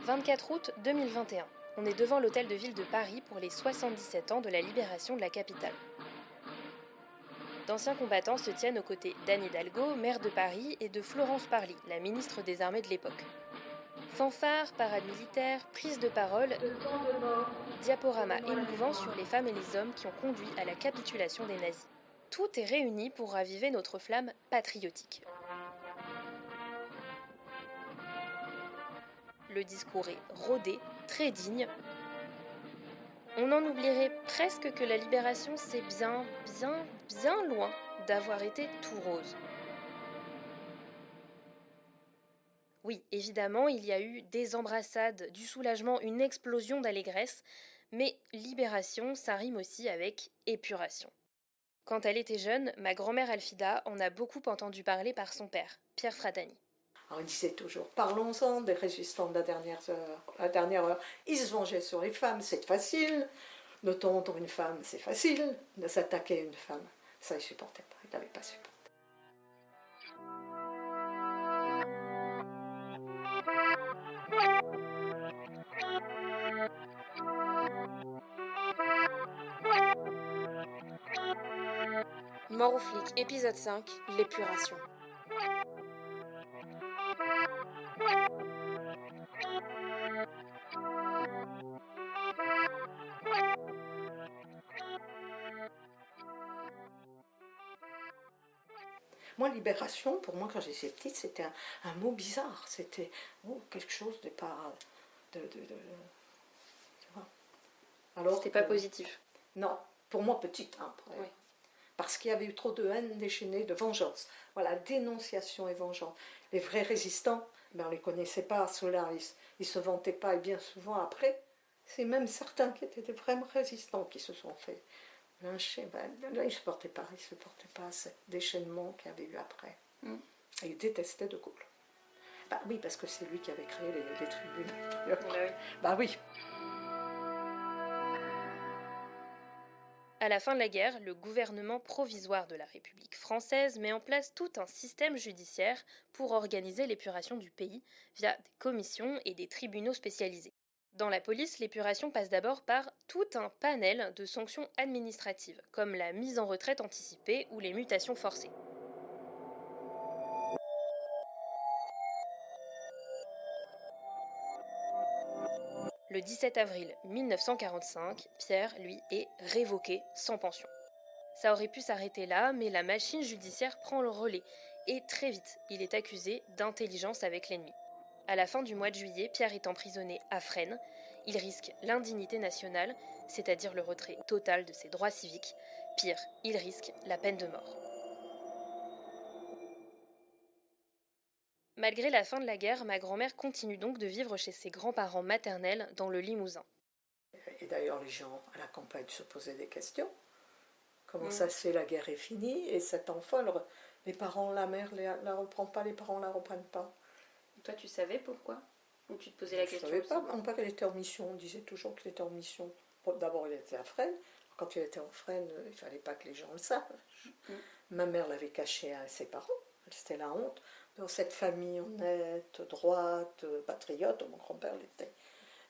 24 août 2021. On est devant l'hôtel de ville de Paris pour les 77 ans de la libération de la capitale. D'anciens combattants se tiennent aux côtés d'Anne Hidalgo, maire de Paris, et de Florence Parly, la ministre des Armées de l'époque. Fanfares, parades militaires, prises de parole, diaporamas émouvants sur les femmes et les hommes qui ont conduit à la capitulation des nazis. Tout est réuni pour raviver notre flamme patriotique. Le discours est rodé, très digne. On en oublierait presque que la libération, c'est bien loin d'avoir été tout rose. Oui, évidemment, il y a eu des embrassades, du soulagement, une explosion d'allégresse, mais libération, ça rime aussi avec épuration. Quand elle était jeune, ma grand-mère Alfida en a beaucoup entendu parler par son père, Pierre Fratani. Alors, il disait toujours, parlons-en des résistants de la dernière heure. Ils se vengeaient sur les femmes, c'est facile. De tondre une femme, c'est facile. De s'attaquer à une femme, ça, il ne supportait pas. Il n'avait pas supporté. Mort aux flics, épisode 5, l'épuration. Moi, libération, pour moi, quand j'étais petite, c'était un mot bizarre. C'était quelque chose de pas... tu vois. Alors, c'était pas positif. Non, pour moi, petite. Hein, oui. Parce qu'il y avait eu trop de haine déchaînée, de vengeance. Voilà, dénonciation et vengeance. Les vrais résistants, on ne les connaissait pas, ceux-là, ils se vantaient pas, et bien souvent après, c'est même certains qui étaient des vrais résistants qui se sont fait lyncher. Là, ils ne supportaient pas ce déchaînement qu'il y avait eu après. Et ils détestaient De Gaulle. Bah oui, parce que c'est lui qui avait créé les tribunaux. Bah oui. À la fin de la guerre, le gouvernement provisoire de la République française met en place tout un système judiciaire pour organiser l'épuration du pays via des commissions et des tribunaux spécialisés. Dans la police, l'épuration passe d'abord par tout un panel de sanctions administratives, comme la mise en retraite anticipée ou les mutations forcées. Le 17 avril 1945, Pierre, lui, est révoqué sans pension. Ça aurait pu s'arrêter là, mais la machine judiciaire prend le relais. Et très vite, il est accusé d'intelligence avec l'ennemi. À la fin du mois de juillet, Pierre est emprisonné à Fresnes. Il risque l'indignité nationale, c'est-à-dire le retrait total de ses droits civiques. Pire, il risque la peine de mort. Malgré la fin de la guerre, ma grand-mère continue donc de vivre chez ses grands-parents maternels dans le Limousin. Et d'ailleurs, les gens à la campagne se posaient des questions. Comment ça se fait, la guerre est finie, et cet enfant, les parents, la mère la reprend pas, les parents la reprennent pas. Toi, tu savais pourquoi? Ou tu te posais la question? Je ne savais pas, mon père il était en mission, on disait toujours qu'il était en mission. D'abord, il était à Fresnes. Quand il était en Fresnes, il ne fallait pas que les gens le sachent. Ma mère l'avait caché à ses parents, c'était la honte. Dans cette famille honnête, droite, patriote, mon grand-père l'était.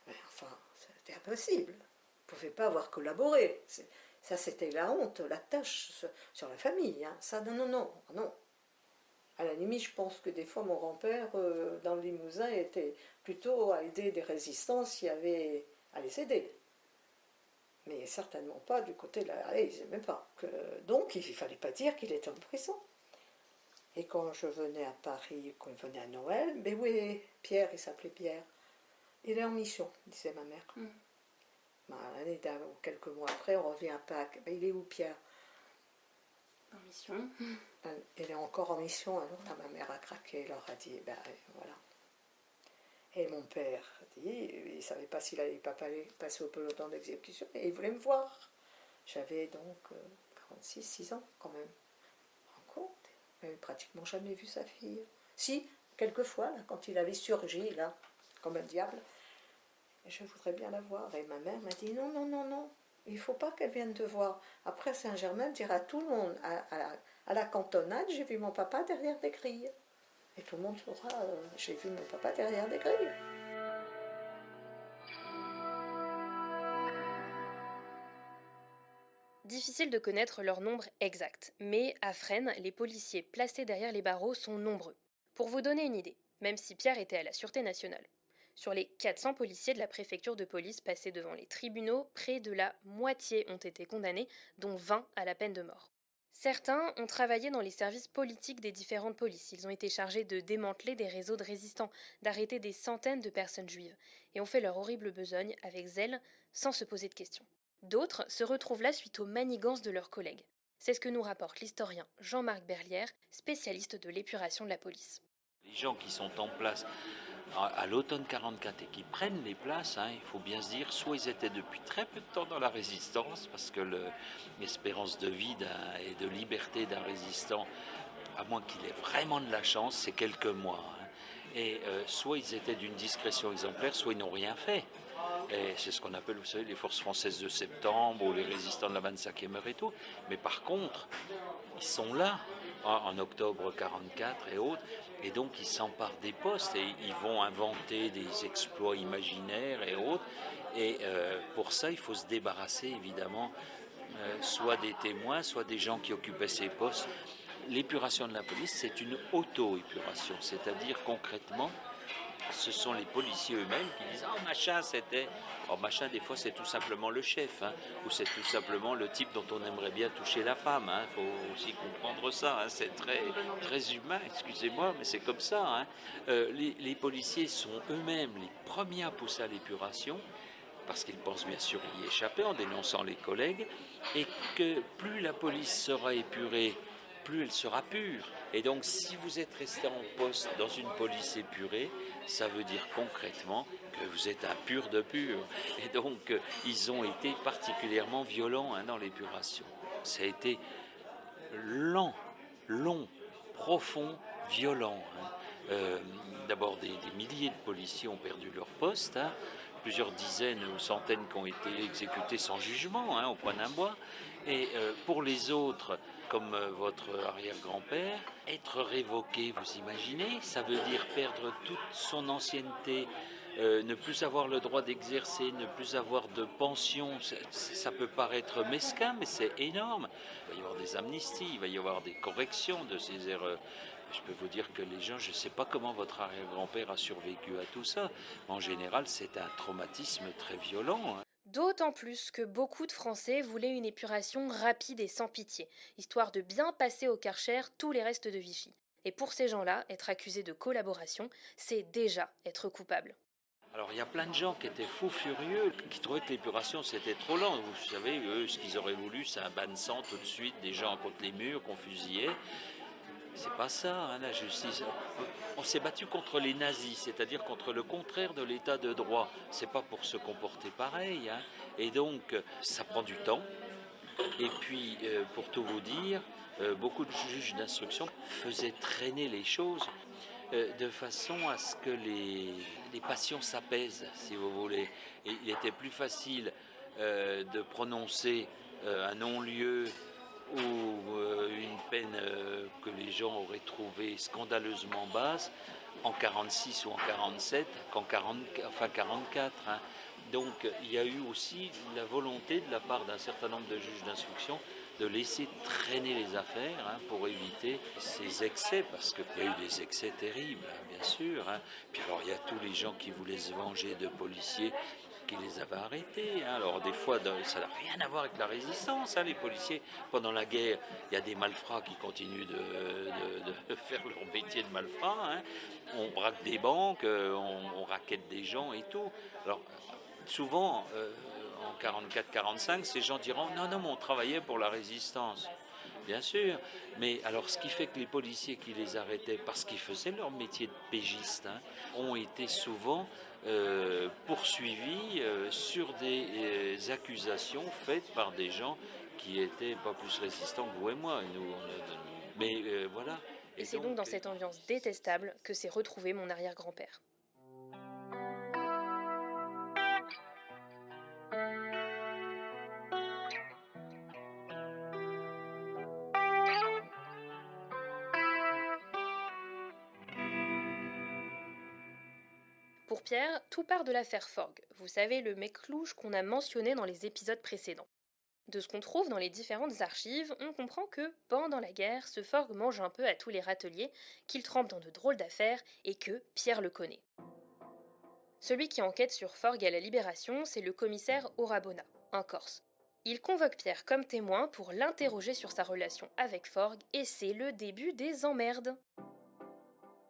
Mais enfin, c'était impossible. Il ne pouvait pas avoir collaboré. Ça, c'était la honte, la tâche sur la famille. Hein. Ça, non. À la limite, je pense que des fois, mon grand-père, dans le Limousin, était plutôt à aider des résistants s'il y avait à les aider. Mais certainement pas du côté de la... Ils n'aimaient pas. Donc, il ne fallait pas dire qu'il était en prison. Et quand je venais à Paris, quand je venais à Noël, ben oui, Pierre, il s'appelait Pierre. Il est en mission, disait ma mère. L'année quelques mois après, on revient à Pâques. Ben, il est où, Pierre? En mission. Il est encore en mission, alors là, ma mère a craqué, elle leur a dit, ben voilà. Et mon père dit, il ne savait pas s'il allait pas passer au peloton d'exécution, et il voulait me voir. J'avais donc 6 ans quand même. En compte, il n'avait pratiquement jamais vu sa fille. Si, quelquefois, là, quand il avait surgi, là, comme un diable, je voudrais bien la voir. Et ma mère m'a dit, non, il ne faut pas qu'elle vienne te voir. Après Saint-Germain, dire à tout le monde, à la cantonade, j'ai vu mon papa derrière des grilles. Et tout le monde saura, j'ai vu mon papa derrière des grilles. Difficile de connaître leur nombre exact, mais à Fresnes, les policiers placés derrière les barreaux sont nombreux. Pour vous donner une idée, même si Pierre était à la Sûreté nationale, sur les 400 policiers de la préfecture de police passés devant les tribunaux, près de la moitié ont été condamnés, dont 20 à la peine de mort. Certains ont travaillé dans les services politiques des différentes polices. Ils ont été chargés de démanteler des réseaux de résistants, d'arrêter des centaines de personnes juives, et ont fait leur horrible besogne avec zèle, sans se poser de questions. D'autres se retrouvent là suite aux manigances de leurs collègues. C'est ce que nous rapporte l'historien Jean-Marc Berlière, spécialiste de l'épuration de la police. Les gens qui sont en place à l'automne 44 et qui prennent les places, il faut bien se dire, soit ils étaient depuis très peu de temps dans la résistance, parce que l'espérance de vie et de liberté d'un résistant, à moins qu'il ait vraiment de la chance, c'est quelques mois. Et soit ils étaient d'une discrétion exemplaire, soit ils n'ont rien fait. Et c'est ce qu'on appelle, vous savez, les forces françaises de septembre ou les résistants de la 25e heure et tout. Mais par contre, ils sont là en octobre 44 et autres, et donc ils s'emparent des postes et ils vont inventer des exploits imaginaires et autres. Et pour ça, il faut se débarrasser évidemment soit des témoins, soit des gens qui occupaient ces postes. L'épuration de la police, c'est une auto-épuration, c'est-à-dire concrètement, ce sont les policiers eux-mêmes qui disent « Oh machin c'était… » Oh machin des fois c'est tout simplement le chef, ou c'est tout simplement le type dont on aimerait bien toucher la femme. Il faut aussi comprendre ça, c'est très, très humain, excusez-moi, mais c'est comme ça. Les policiers sont eux-mêmes les premiers à pousser à l'épuration, parce qu'ils pensent bien sûr y échapper en dénonçant les collègues, et que plus la police sera épurée, plus elle sera pure. Et donc si vous êtes resté en poste dans une police épurée, ça veut dire concrètement que vous êtes un pur de pur. Et donc ils ont été particulièrement violents dans l'épuration. Ça a été lent, long, profond, violent. D'abord des milliers de policiers ont perdu leur poste, plusieurs dizaines ou centaines qui ont été exécutés sans jugement au point d'un bois. Et pour les autres, comme votre arrière-grand-père, être révoqué, vous imaginez, ça veut dire perdre toute son ancienneté, ne plus avoir le droit d'exercer, ne plus avoir de pension. Ça peut paraître mesquin, mais c'est énorme. Il va y avoir des amnisties, il va y avoir des corrections de ces erreurs. Je peux vous dire que les gens, je ne sais pas comment votre arrière-grand-père a survécu à tout ça, mais en général, c'est un traumatisme très violent. D'autant plus que beaucoup de Français voulaient une épuration rapide et sans pitié, histoire de bien passer au Karcher tous les restes de Vichy. Et pour ces gens-là, être accusé de collaboration, c'est déjà être coupable. Alors il y a plein de gens qui étaient fous furieux, qui trouvaient que l'épuration c'était trop lent. Vous savez, eux, ce qu'ils auraient voulu, c'est un bain de sang tout de suite, des gens contre les murs qu'on fusillait. C'est pas ça, la justice. On s'est battu contre les nazis, c'est-à-dire contre le contraire de l'état de droit. C'est pas pour se comporter pareil. Et donc, ça prend du temps. Et puis, pour tout vous dire, beaucoup de juges d'instruction faisaient traîner les choses de façon à ce que les passions s'apaisent, si vous voulez. Et il était plus facile de prononcer un non-lieu ou une peine que les gens auraient trouvée scandaleusement basse en 46 ou en 47 qu'en 44. Donc il y a eu aussi la volonté de la part d'un certain nombre de juges d'instruction de laisser traîner les affaires pour éviter ces excès, parce qu'il y a eu des excès terribles, bien sûr. Puis alors il y a tous les gens qui voulaient se venger de policiers qui les avaient arrêtés. Alors des fois, ça n'a rien à voir avec la résistance. Les policiers, pendant la guerre, il y a des malfrats qui continuent de faire leur métier de malfrats. On braque des banques, on raquette des gens et tout. Alors souvent, en 44-45, ces gens diront non, non, mais on travaillait pour la résistance. Bien sûr, mais alors ce qui fait que les policiers qui les arrêtaient parce qu'ils faisaient leur métier de pégiste ont été souvent poursuivis sur des accusations faites par des gens qui étaient pas plus résistants que vous et moi. Mais voilà. Et c'est donc dans cette ambiance détestable que s'est retrouvé mon arrière-grand-père. Pour Pierre, tout part de l'affaire Forgue. Vous savez, le mec louche qu'on a mentionné dans les épisodes précédents. De ce qu'on trouve dans les différentes archives, on comprend que, pendant la guerre, ce Forgues mange un peu à tous les râteliers, qu'il trempe dans de drôles d'affaires et que Pierre le connaît. Celui qui enquête sur Forgues à la Libération, c'est le commissaire Orabona, un Corse. Il convoque Pierre comme témoin pour l'interroger sur sa relation avec Forgues et c'est le début des emmerdes.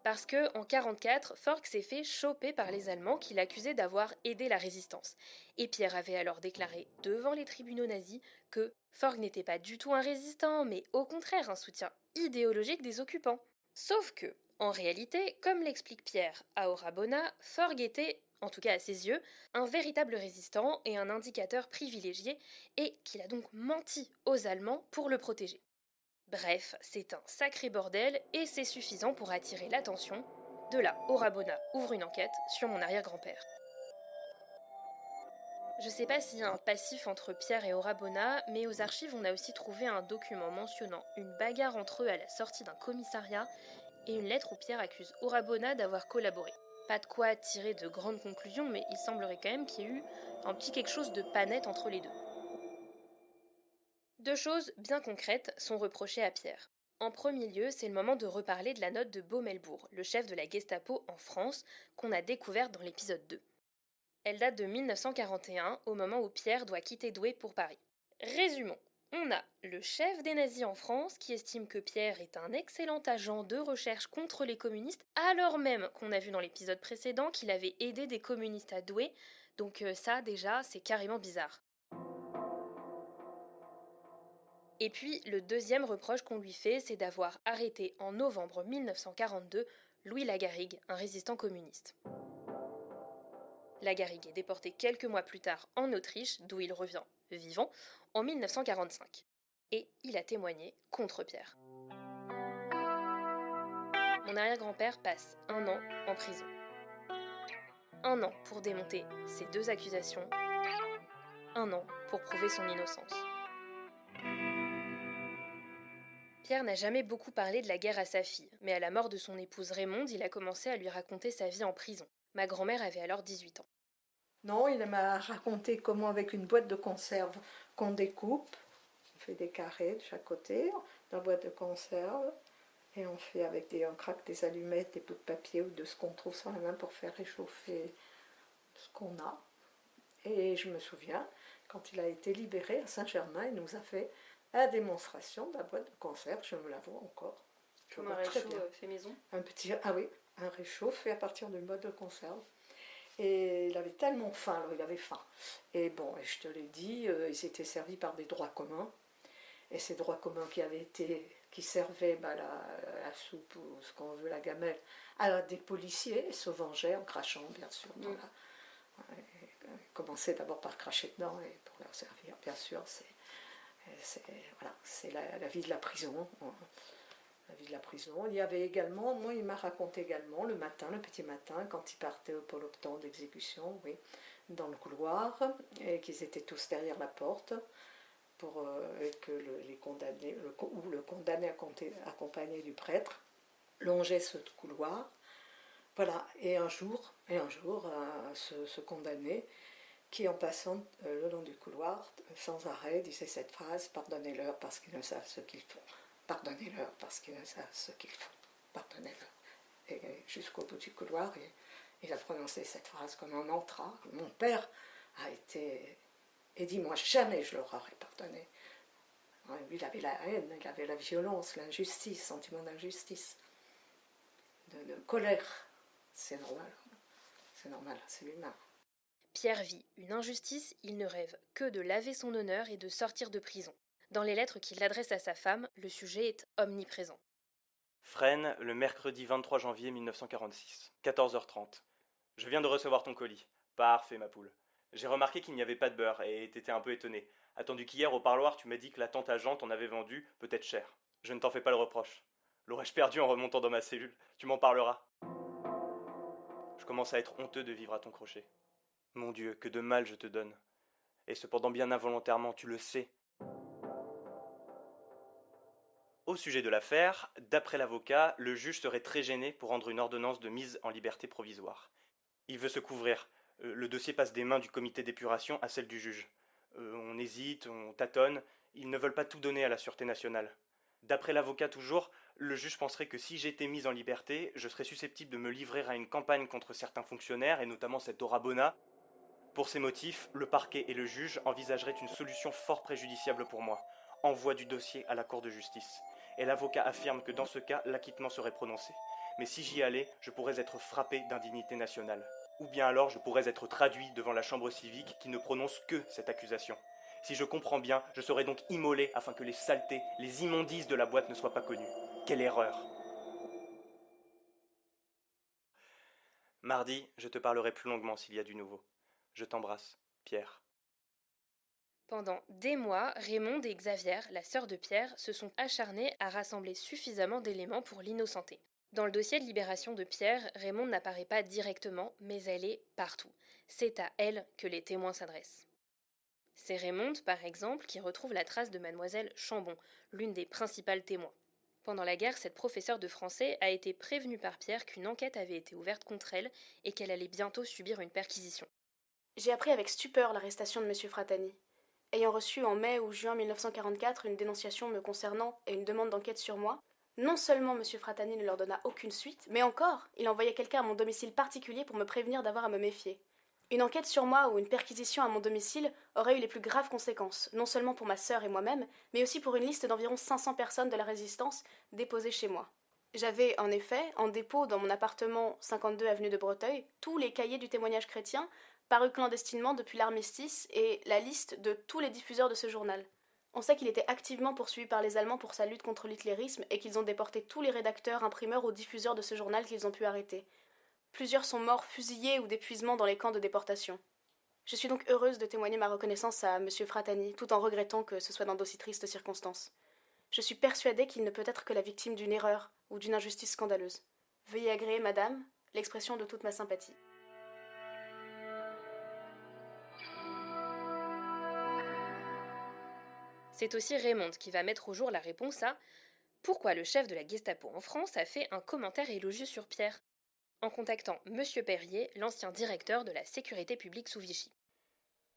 Parce que, en 44, Forgues s'est fait choper par les Allemands qui l'accusaient d'avoir aidé la résistance. Et Pierre avait alors déclaré devant les tribunaux nazis que Forgues n'était pas du tout un résistant, mais au contraire un soutien idéologique des occupants. Sauf que, en réalité, comme l'explique Pierre à Orabona, Forgues était, en tout cas à ses yeux, un véritable résistant et un indicateur privilégié, et qu'il a donc menti aux Allemands pour le protéger. Bref, c'est un sacré bordel et c'est suffisant pour attirer l'attention. De là, Orabona ouvre une enquête sur mon arrière-grand-père. Je sais pas s'il y a un passif entre Pierre et Orabona, mais aux archives on a aussi trouvé un document mentionnant une bagarre entre eux à la sortie d'un commissariat et une lettre où Pierre accuse Orabona d'avoir collaboré. Pas de quoi tirer de grandes conclusions, mais il semblerait quand même qu'il y ait eu un petit quelque chose de pas net entre les deux. Deux choses bien concrètes sont reprochées à Pierre. En premier lieu, c'est le moment de reparler de la note de Bommelbourg, le chef de la Gestapo en France, qu'on a découverte dans l'épisode 2. Elle date de 1941, au moment où Pierre doit quitter Douai pour Paris. Résumons. On a le chef des nazis en France qui estime que Pierre est un excellent agent de recherche contre les communistes, alors même qu'on a vu dans l'épisode précédent qu'il avait aidé des communistes à Douai, donc ça déjà c'est carrément bizarre. Et puis, le deuxième reproche qu'on lui fait, c'est d'avoir arrêté en novembre 1942 Louis Lagarrigue, un résistant communiste. Lagarrigue est déporté quelques mois plus tard en Autriche, d'où il revient vivant, en 1945. Et il a témoigné contre Pierre. Mon arrière-grand-père passe 1 an en prison. 1 an pour démonter ces deux accusations. 1 an pour prouver son innocence. Pierre n'a jamais beaucoup parlé de la guerre à sa fille, mais à la mort de son épouse Raymonde, il a commencé à lui raconter sa vie en prison. Ma grand-mère avait alors 18 ans. Non, il m'a raconté comment avec une boîte de conserve qu'on découpe, on fait des carrés de chaque côté, dans la boîte de conserve, et on fait avec on craque des allumettes, des bouts de papier ou de ce qu'on trouve sur la main pour faire réchauffer ce qu'on a. Et je me souviens, quand il a été libéré à Saint-Germain, il nous a fait la démonstration de la boîte de conserve, je me la vois encore. Comme un réchaud fait maison. Ah oui, un réchaud fait à partir d'une boîte de conserve. Et il avait tellement faim, alors il avait faim. Et bon, et je te l'ai dit, ils étaient servis par des droits communs. Et ces droits communs qui servaient la soupe ou ce qu'on veut, la gamelle, à des policiers, ils se vengeaient en crachant, bien sûr. Ils commençaient d'abord par cracher dedans et pour leur servir, bien sûr, c'est la vie de la prison. La vie de la prison. Il y avait également, moi il m'a raconté également le matin, le petit matin, quand il partait pour le temps d'exécution, oui, dans le couloir, et qu'ils étaient tous derrière la porte, pour que les condamnés, le condamné accompagné du prêtre, longeait ce couloir. Voilà, et un jour ce condamné, qui en passant le long du couloir, sans arrêt, disait cette phrase: pardonnez-leur parce qu'ils ne savent ce qu'ils font. Pardonnez-leur parce qu'ils ne savent ce qu'ils font. Pardonnez-leur. Et jusqu'au bout du couloir, il a prononcé cette phrase comme on entra. Mon père a été... Et dit, moi jamais je leur aurais pardonné. Lui, il avait la haine, il avait la violence, l'injustice, sentiment d'injustice, de colère. C'est normal, c'est humain. Pierre vit une injustice, il ne rêve que de laver son honneur et de sortir de prison. Dans les lettres qu'il adresse à sa femme, le sujet est omniprésent. Fresnes, le mercredi 23 janvier 1946, 14h30. Je viens de recevoir ton colis. Parfait, ma poule. J'ai remarqué qu'il n'y avait pas de beurre et t'étais un peu étonné. Attendu qu'hier au parloir, tu m'as dit que la tante à Jean t'en avait vendu, peut-être cher. Je ne t'en fais pas le reproche. L'aurais-je perdu en remontant dans ma cellule? Tu m'en parleras. Je commence à être honteux de vivre à ton crochet. Mon Dieu, que de mal je te donne. Et cependant bien involontairement, tu le sais. Au sujet de l'affaire, d'après l'avocat, le juge serait très gêné pour rendre une ordonnance de mise en liberté provisoire. Il veut se couvrir. Le dossier passe des mains du comité d'épuration à celle du juge. On hésite, on tâtonne, ils ne veulent pas tout donner à la Sûreté nationale. D'après l'avocat toujours, le juge penserait que si j'étais mise en liberté, je serais susceptible de me livrer à une campagne contre certains fonctionnaires, et notamment cet Ora Bona. Pour ces motifs, le parquet et le juge envisageraient une solution fort préjudiciable pour moi, envoi du dossier à la Cour de justice. Et l'avocat affirme que dans ce cas, l'acquittement serait prononcé. Mais si j'y allais, je pourrais être frappé d'indignité nationale. Ou bien alors je pourrais être traduit devant la chambre civique qui ne prononce que cette accusation. Si je comprends bien, je serai donc immolé afin que les saletés, les immondices de la boîte ne soient pas connues. Quelle erreur! Mardi, je te parlerai plus longuement s'il y a du nouveau. Je t'embrasse, Pierre. Pendant des mois, Raymond et Xavier, la sœur de Pierre, se sont acharnés à rassembler suffisamment d'éléments pour l'innocenter. Dans le dossier de libération de Pierre, Raymond n'apparaît pas directement, mais elle est partout. C'est à elle que les témoins s'adressent. C'est Raymond, par exemple, qui retrouve la trace de mademoiselle Chambon, l'une des principales témoins. Pendant la guerre, cette professeure de français a été prévenue par Pierre qu'une enquête avait été ouverte contre elle et qu'elle allait bientôt subir une perquisition. J'ai appris avec stupeur l'arrestation de M. Fratani. Ayant reçu en mai ou juin 1944 une dénonciation me concernant et une demande d'enquête sur moi, non seulement M. Fratani ne leur donna aucune suite, mais encore, il envoyait quelqu'un à mon domicile particulier pour me prévenir d'avoir à me méfier. Une enquête sur moi ou une perquisition à mon domicile aurait eu les plus graves conséquences, non seulement pour ma sœur et moi-même, mais aussi pour une liste d'environ 500 personnes de la résistance déposées chez moi. J'avais, en effet, en dépôt dans mon appartement 52 avenue de Breteuil, tous les cahiers du témoignage chrétien, parus clandestinement depuis l'armistice, et la liste de tous les diffuseurs de ce journal. On sait qu'il était activement poursuivi par les Allemands pour sa lutte contre l'hitlérisme et qu'ils ont déporté tous les rédacteurs, imprimeurs ou diffuseurs de ce journal qu'ils ont pu arrêter. Plusieurs sont morts fusillés ou d'épuisement dans les camps de déportation. Je suis donc heureuse de témoigner ma reconnaissance à M. Fratani, tout en regrettant que ce soit dans d'aussi tristes circonstances. Je suis persuadée qu'il ne peut être que la victime d'une erreur ou d'une injustice scandaleuse. Veuillez agréer, madame, l'expression de toute ma sympathie. C'est aussi Raymond qui va mettre au jour la réponse à pourquoi le chef de la Gestapo en France a fait un commentaire élogieux sur Pierre, en contactant M. Perrier, l'ancien directeur de la sécurité publique sous Vichy.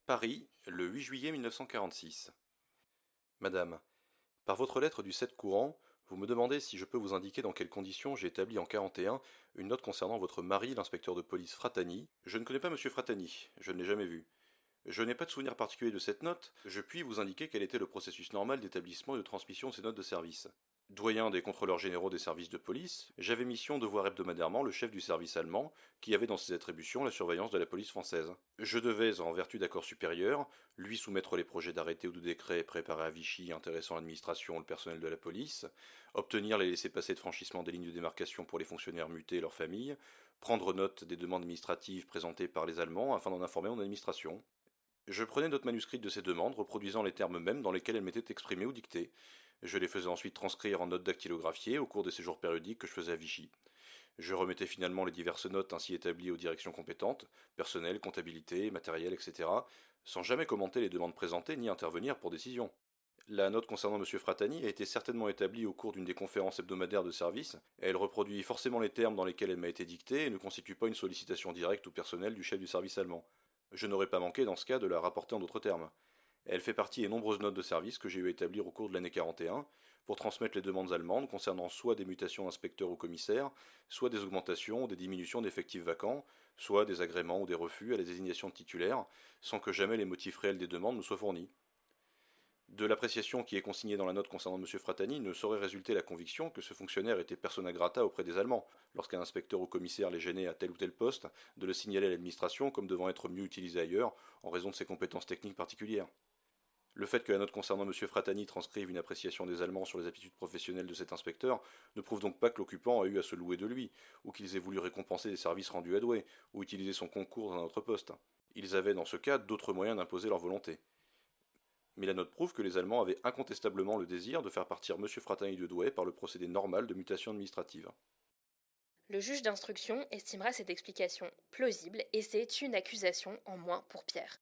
Paris, le 8 juillet 1946. Madame, par votre lettre du 7 courant, vous me demandez si je peux vous indiquer dans quelles conditions j'ai établi en 41 une note concernant votre mari, l'inspecteur de police Fratani. Je ne connais pas monsieur Fratani, je ne l'ai jamais vu. Je n'ai pas de souvenir particulier de cette note, je puis vous indiquer quel était le processus normal d'établissement et de transmission de ces notes de service. Doyen des contrôleurs généraux des services de police, j'avais mission de voir hebdomadairement le chef du service allemand, qui avait dans ses attributions la surveillance de la police française. Je devais, en vertu d'accords supérieurs, lui soumettre les projets d'arrêtés ou de décrets préparés à Vichy intéressant l'administration ou le personnel de la police, obtenir les laissez-passer de franchissement des lignes de démarcation pour les fonctionnaires mutés et leurs familles, prendre note des demandes administratives présentées par les Allemands afin d'en informer mon administration. Je prenais note manuscrite de ces demandes, reproduisant les termes mêmes dans lesquels elles m'étaient exprimées ou dictées. Je les faisais ensuite transcrire en notes dactylographiées au cours des séjours périodiques que je faisais à Vichy. Je remettais finalement les diverses notes ainsi établies aux directions compétentes, personnel, comptabilité, matériel, etc., sans jamais commenter les demandes présentées ni intervenir pour décision. La note concernant M. Fratani a été certainement établie au cours d'une des conférences hebdomadaires de service, et elle reproduit forcément les termes dans lesquels elle m'a été dictée et ne constitue pas une sollicitation directe ou personnelle du chef du service allemand. Je n'aurais pas manqué dans ce cas de la rapporter en d'autres termes. Elle fait partie des nombreuses notes de service que j'ai eu à établir au cours de l'année 41 pour transmettre les demandes allemandes concernant soit des mutations d'inspecteurs ou commissaires, soit des augmentations ou des diminutions d'effectifs vacants, soit des agréments ou des refus à la désignation de titulaires, sans que jamais les motifs réels des demandes nous soient fournis. De l'appréciation qui est consignée dans la note concernant M. Fratani ne saurait résulter la conviction que ce fonctionnaire était persona grata auprès des Allemands, lorsqu'un inspecteur ou commissaire les gênait à tel ou tel poste, de le signaler à l'administration comme devant être mieux utilisé ailleurs, en raison de ses compétences techniques particulières. Le fait que la note concernant M. Fratani transcrive une appréciation des Allemands sur les aptitudes professionnelles de cet inspecteur ne prouve donc pas que l'occupant a eu à se louer de lui, ou qu'ils aient voulu récompenser des services rendus à Douai, ou utiliser son concours dans un autre poste. Ils avaient dans ce cas d'autres moyens d'imposer leur volonté. Mais la note prouve que les Allemands avaient incontestablement le désir de faire partir M. Fratani de Douai par le procédé normal de mutation administrative. Le juge d'instruction estimera cette explication plausible et c'est une accusation en moins pour Pierre.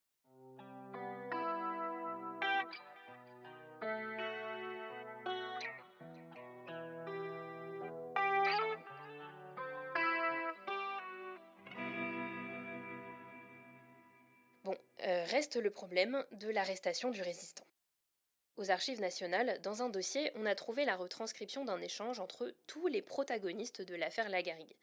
Bon, Reste le problème de l'arrestation du résistant. Aux Archives nationales, dans un dossier, on a trouvé la retranscription d'un échange entre tous les protagonistes de l'affaire Lagarrigue.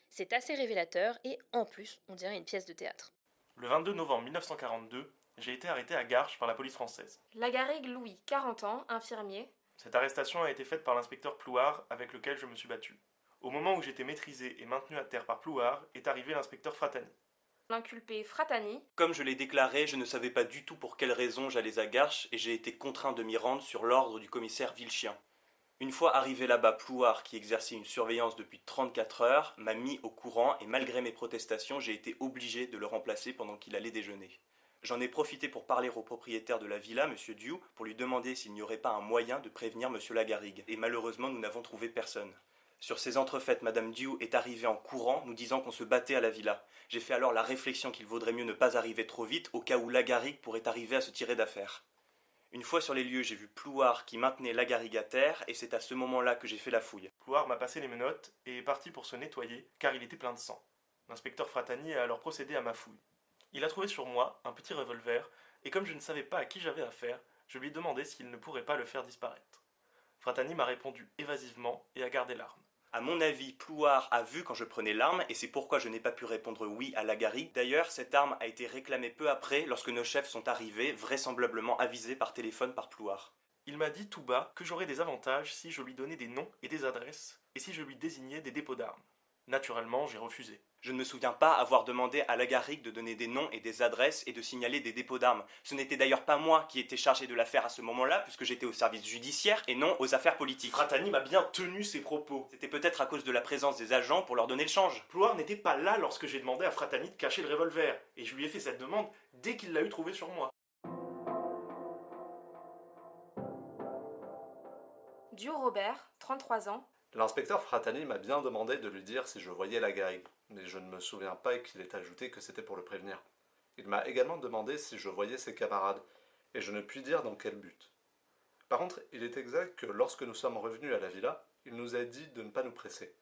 C'est assez révélateur et, en plus, on dirait une pièce de théâtre. Le 22 novembre 1942, j'ai été arrêté à Garches par la police française. Lagarrigue Louis, 40 ans, infirmier. Cette arrestation a été faite par l'inspecteur Plouard avec lequel je me suis battu. Au moment où j'étais maîtrisé et maintenu à terre par Plouard, est arrivé l'inspecteur Fratani. L'inculpé Fratani. Comme je l'ai déclaré, je ne savais pas du tout pour quelle raison j'allais à Garches et j'ai été contraint de m'y rendre sur l'ordre du commissaire Vilchien. Une fois arrivé là-bas, Plouard, qui exerçait une surveillance depuis 34 heures, m'a mis au courant et malgré mes protestations, j'ai été obligé de le remplacer pendant qu'il allait déjeuner. J'en ai profité pour parler au propriétaire de la villa, M. Diou, pour lui demander s'il n'y aurait pas un moyen de prévenir M. Lagarrigue. Et malheureusement, nous n'avons trouvé personne. Sur ces entrefaites, Madame Diou est arrivée en courant, nous disant qu'on se battait à la villa. J'ai fait alors la réflexion qu'il vaudrait mieux ne pas arriver trop vite, au cas où Lagarrigue pourrait arriver à se tirer d'affaire. Une fois sur les lieux, j'ai vu Plouard qui maintenait Lagarrigue à terre, et c'est à ce moment-là que j'ai fait la fouille. Plouard m'a passé les menottes et est parti pour se nettoyer, car il était plein de sang. L'inspecteur Fratani a alors procédé à ma fouille. Il a trouvé sur moi un petit revolver, et comme je ne savais pas à qui j'avais affaire, je lui ai demandé s'il ne pourrait pas le faire disparaître. Fratani m'a répondu évasivement et a gardé l'arme. À mon avis, Plouard a vu quand je prenais l'arme, et c'est pourquoi je n'ai pas pu répondre oui à Lagarrigue. D'ailleurs, cette arme a été réclamée peu après, lorsque nos chefs sont arrivés, vraisemblablement avisés par téléphone par Plouard. Il m'a dit tout bas que j'aurais des avantages si je lui donnais des noms et des adresses, et si je lui désignais des dépôts d'armes. Naturellement, j'ai refusé. Je ne me souviens pas avoir demandé à Lagarrigue de donner des noms et des adresses et de signaler des dépôts d'armes. Ce n'était d'ailleurs pas moi qui étais chargé de l'affaire à ce moment-là, puisque j'étais au service judiciaire et non aux affaires politiques. Fratani m'a bien tenu ses propos. C'était peut-être à cause de la présence des agents pour leur donner le change. Plouard n'était pas là lorsque j'ai demandé à Fratani de cacher le revolver, et je lui ai fait cette demande dès qu'il l'a eu trouvé sur moi. Diou Robert, 33 ans. L'inspecteur Fratani m'a bien demandé de lui dire si je voyais Lagarrigue, mais je ne me souviens pas qu'il ait ajouté que c'était pour le prévenir. Il m'a également demandé si je voyais ses camarades, et je ne puis dire dans quel but. Par contre, il est exact que lorsque nous sommes revenus à la villa, il nous a dit de ne pas nous presser.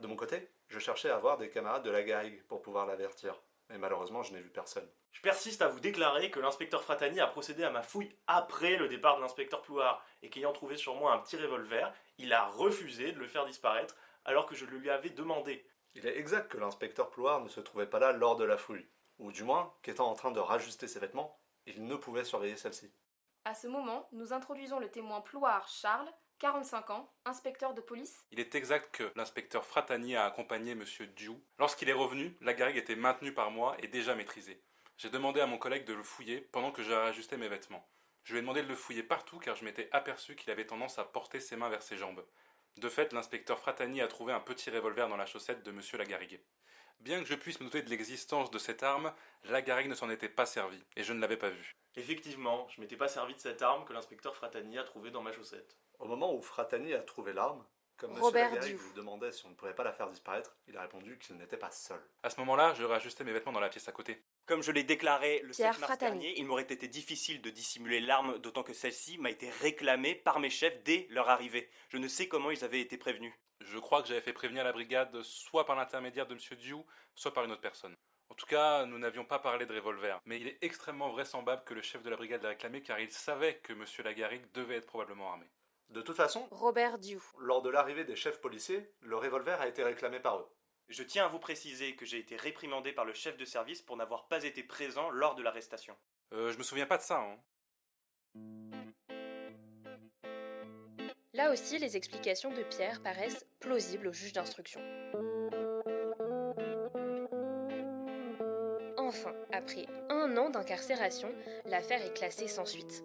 De mon côté, je cherchais à voir des camarades de Lagarrigue pour pouvoir l'avertir, mais malheureusement je n'ai vu personne. Je persiste à vous déclarer que l'inspecteur Fratani a procédé à ma fouille après le départ de l'inspecteur Plouard, et qu'ayant trouvé sur moi un petit revolver, il a refusé de le faire disparaître alors que je le lui avais demandé. Il est exact que l'inspecteur Plouard ne se trouvait pas là lors de la fouille, ou du moins qu'étant en train de rajuster ses vêtements, il ne pouvait surveiller celle-ci. À ce moment, nous introduisons le témoin Plouard Charles, 45 ans, inspecteur de police. Il est exact que l'inspecteur Fratani a accompagné M. Diou. Lorsqu'il est revenu, Lagarrigue était maintenu par moi et déjà maîtrisé. J'ai demandé à mon collègue de le fouiller pendant que je rajustais mes vêtements. Je lui ai demandé de le fouiller partout car je m'étais aperçu qu'il avait tendance à porter ses mains vers ses jambes. De fait, l'inspecteur Fratani a trouvé un petit revolver dans la chaussette de M. Lagarrigue. Bien que je puisse me douter de l'existence de cette arme, Lagarrigue ne s'en était pas servi, et je ne l'avais pas vu. Effectivement, je m'étais pas servi de cette arme que l'inspecteur Fratani a trouvée dans ma chaussette. Au moment où Fratani a trouvé l'arme, comme M. Robert Lagarrigue Diou. lui demandait si on ne pouvait pas la faire disparaître, il a répondu qu'il n'était pas seul. À ce moment-là, je rajustais mes vêtements dans la pièce à côté. Comme je l'ai déclaré le Pierre 7 mars Fratani. dernier, il m'aurait été difficile de dissimuler l'arme, d'autant que celle-ci m'a été réclamée par mes chefs dès leur arrivée. Je ne sais comment ils avaient été prévenus. Je crois que j'avais fait prévenir la brigade soit par l'intermédiaire de M. Diou, soit par une autre personne. En tout cas, nous n'avions pas parlé de revolver, mais il est extrêmement vraisemblable que le chef de la brigade l'a réclamé car il savait que M. Lagarrigue devait être probablement armé. De toute façon, Robert Diou. lors de l'arrivée des chefs policiers, le revolver a été réclamé par eux. Je tiens à vous préciser que j'ai été réprimandé par le chef de service pour n'avoir pas été présent lors de l'arrestation. Je me souviens pas de ça, hein. Là aussi, les explications de Pierre paraissent plausibles au juge d'instruction. Enfin, après 1 an d'incarcération, l'affaire est classée sans suite.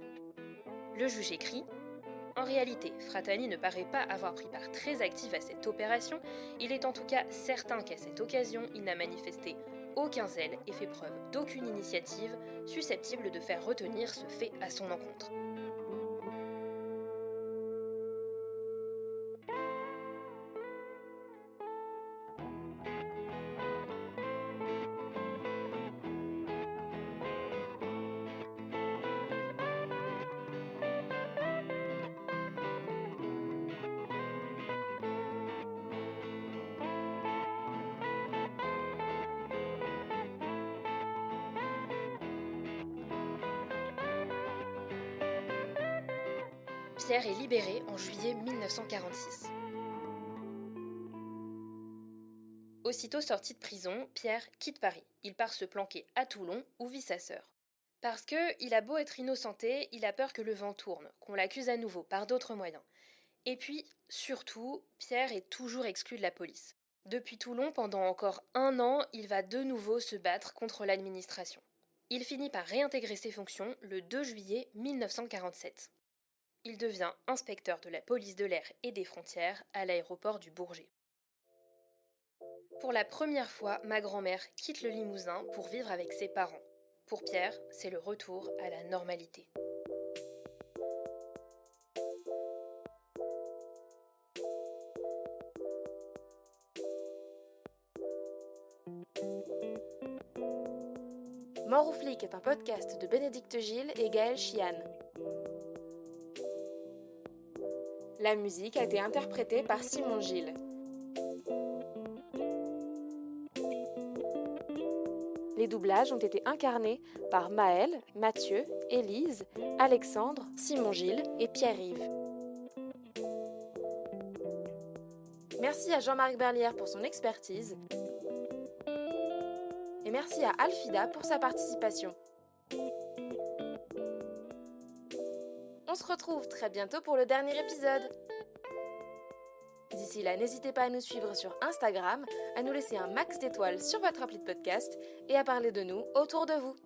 Le juge écrit « En réalité, Fratani ne paraît pas avoir pris part très active à cette opération. Il est en tout cas certain qu'à cette occasion, il n'a manifesté aucun zèle et fait preuve d'aucune initiative susceptible de faire retenir ce fait à son encontre. » Pierre est libéré en juillet 1946. Aussitôt sorti de prison, Pierre quitte Paris. Il part se planquer à Toulon où vit sa sœur. Parce qu'il a beau être innocenté, il a peur que le vent tourne, qu'on l'accuse à nouveau par d'autres moyens. Et puis, surtout, Pierre est toujours exclu de la police. Depuis Toulon, pendant encore 1 an, il va de nouveau se battre contre l'administration. Il finit par réintégrer ses fonctions le 2 juillet 1947. Il devient inspecteur de la police de l'air et des frontières à l'aéroport du Bourget. Pour la première fois, ma grand-mère quitte le Limousin pour vivre avec ses parents. Pour Pierre, c'est le retour à la normalité. Mort ou flic est un podcast de Bénédicte Gilles et Gaël Chian. La musique a été interprétée par Simon Gilles. Les doublages ont été incarnés par Maëlle, Mathieu, Élise, Alexandre, Simon Gilles et Pierre-Yves. Merci à Jean-Marc Berlière pour son expertise. Et merci à Alfida pour sa participation. On se retrouve très bientôt pour le dernier épisode. D'ici là, n'hésitez pas à nous suivre sur Instagram, à nous laisser un max d'étoiles sur votre appli de podcast et à parler de nous autour de vous.